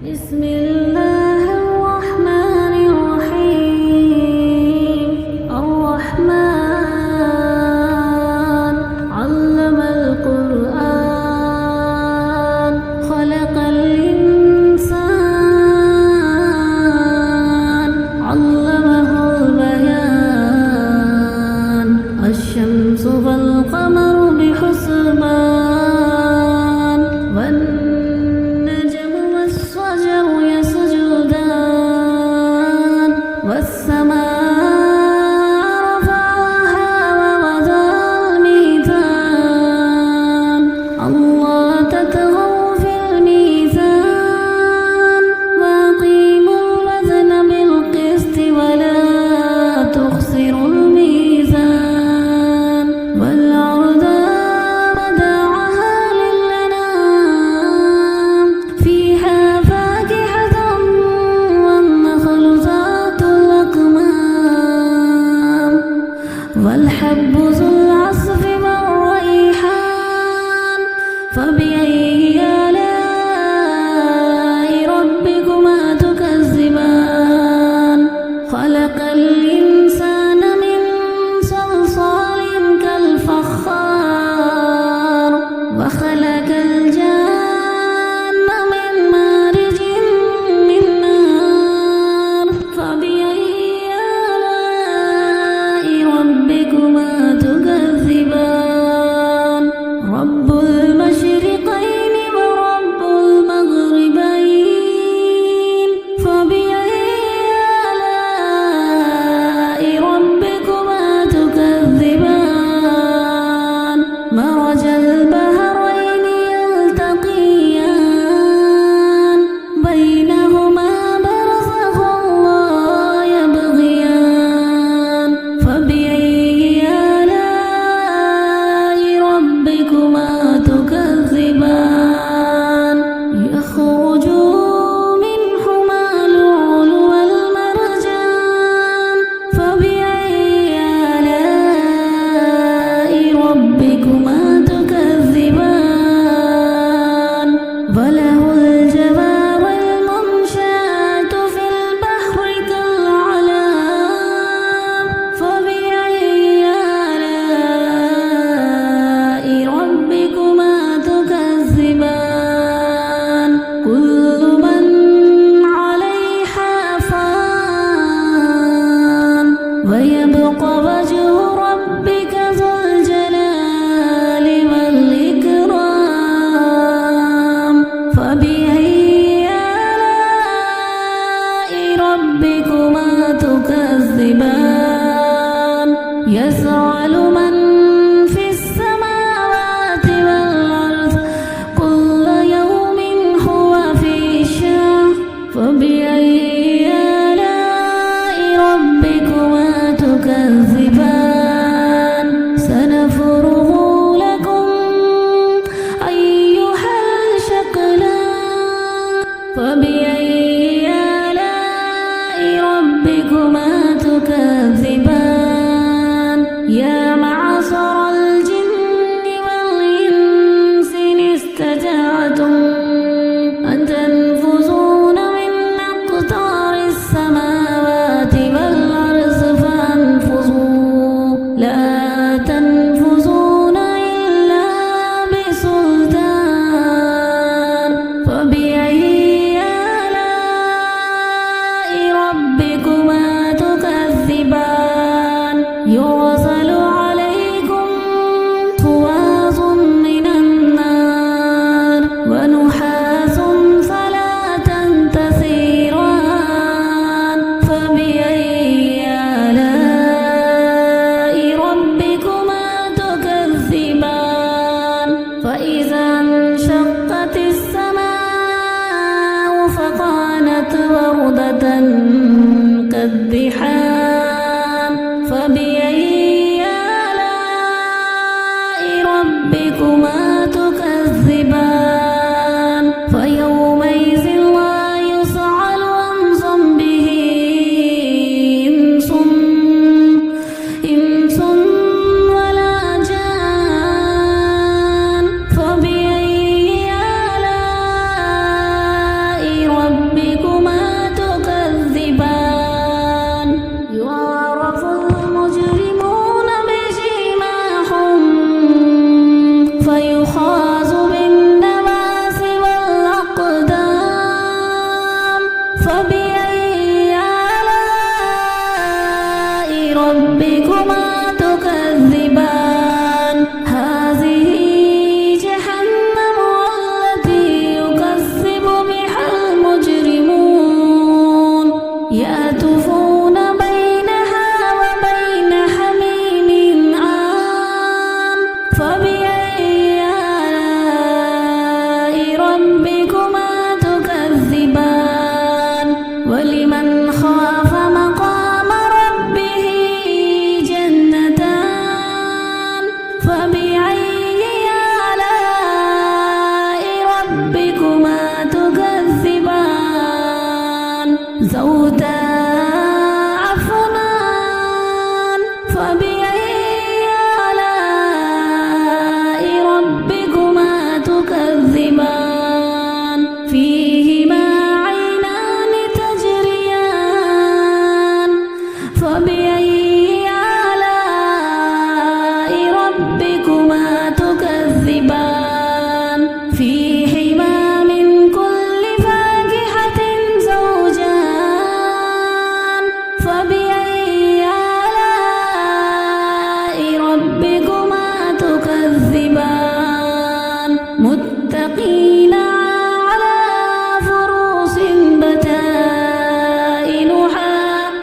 بسم الله الرحمن الرحيم. الرحمن علم القرآن خلق الإنسان علمه البيان الشمس والقمر بحسبان والنجم والشجر يسجدان والسماء رفعها ووضع الميزان الله تطغوا في الميزان وأقيموا الوزن بالقسط ولا تخسروا الميزان والأرض وضعها للأنام فيها فاكهة والنخل ذات الأكمام والحب ذو العصف والريحان فبأي آلاء ربكما تكذبان خلق الإنسان من صلصال كالفخار وخلق الجان من مارج من نار فبأي آلاء ربكما تكذبان رب المشرقين ورب المغربين فبأي آلاء ربكما تكذبان مرج البحرين يلتقيان بينهما برزخ لا يبغيان فبأي آلاء ربكما تكذبان يخرج منهما اللؤلؤ والمرجان فبأي آلاء ربكما تكذبان وله الجوار المنشآت في البحر كالأعلام فبأي آلاء ربكما تكذبان كل من عليها فان ويبقى وجه ربك ذو الجلال والإكرام فبأي آلاء ربكما تكذبان يسأل من في السماوات والأرض كل يوم هو في شأن فبأي آلاء ربكما تكذبان سنفرغ لكم أيها الثقلان فبأي آلاء ربكما تكذبان يا معشر الجن والإنس إن استطعتم أن تنفذون من أقطار السماوات والأرض فانفذوا لا تنفذون إلا بسلطان فبأي آلاء ربكما تكذبان يرسل عليكم شواظ من النار ونحاس فلا تنتصران فبأي آلاء ربكما تكذبان فإذا انشقت السماء فكانت وردة كالدحان فبأي آلاء ربكما تكذبان فيومئذ لا يسأل عن ذنبه إنس ولا جان فبأي آلاء زوتا عفنان فبأي آلاء ربكما تكذبان فيهما عينان تجريان فبأي آلاء ربكما تكذبان فيهما من كل فاكهة زوجان فبأي آلاء ربكما تكذبان متقين على فرش بطائنها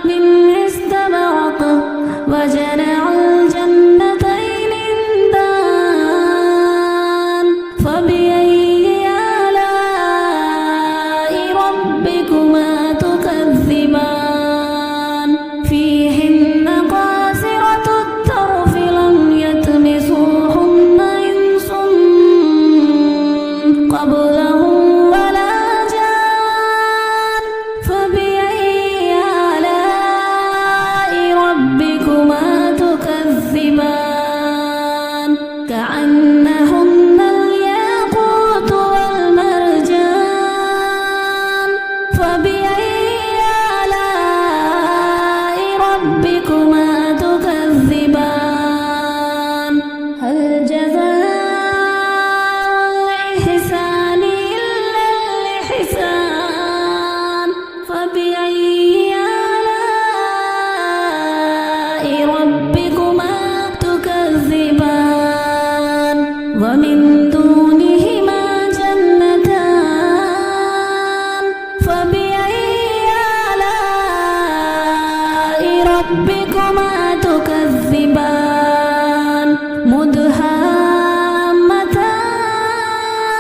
من استبرق وجنى الجنتين دان فبأي آلاء ربكما تكذبان فيهن قاصرات الطرف لم يطمثوهن إنس قبلهم ولا جان فبأي آلاء ربكما تكذبان كأنهن الياقوت والمرجان فبأي آلاء ربكما تكذبان هل جزاء الإحسان إلا الإحسان فبأي آلاء ربكما تكذبان ومن دونهما جنتان فبأي آلاء ربكما تكذبان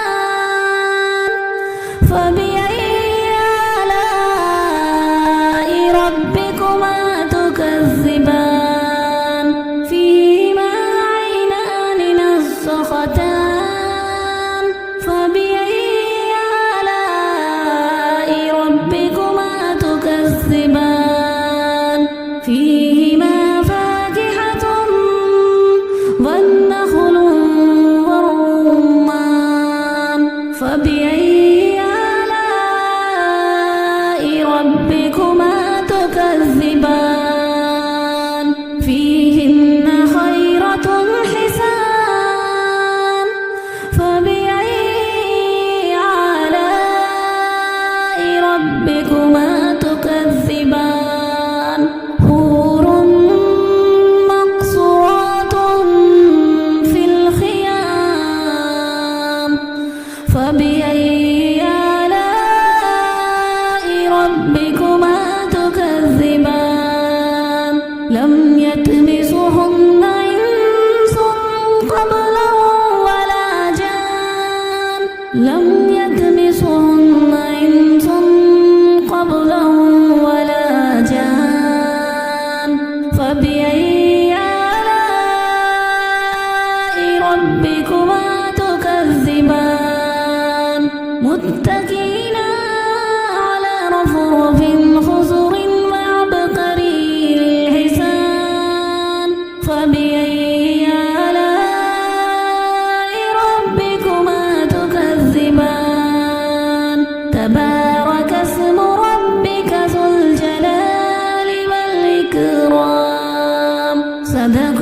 مدهامتان فبأي آلاء ربكما تكذبان فيهما عينان نضختان فبأي آلاء ربكما تكذبان فيهما فاكهة والنخل والرمان فبأي آلاء ربكما تكذبان فيهن خيرة حسان فبأي آلاء ربكما تكذبان حور مقصورات في الخيام فبأي آلاء ربكما تكذبان لم يطمثهن إنس قبلهم ولا جان لم يطمثهن إنس قبلهم ولا جان فبأي آلاء ربكما تكذبان متكئين على رفرف خضر وعبقري الحسان فبأي آلاء ربكما تكذبان تبارك اسم ربك ذو الجلال والإكرام صدق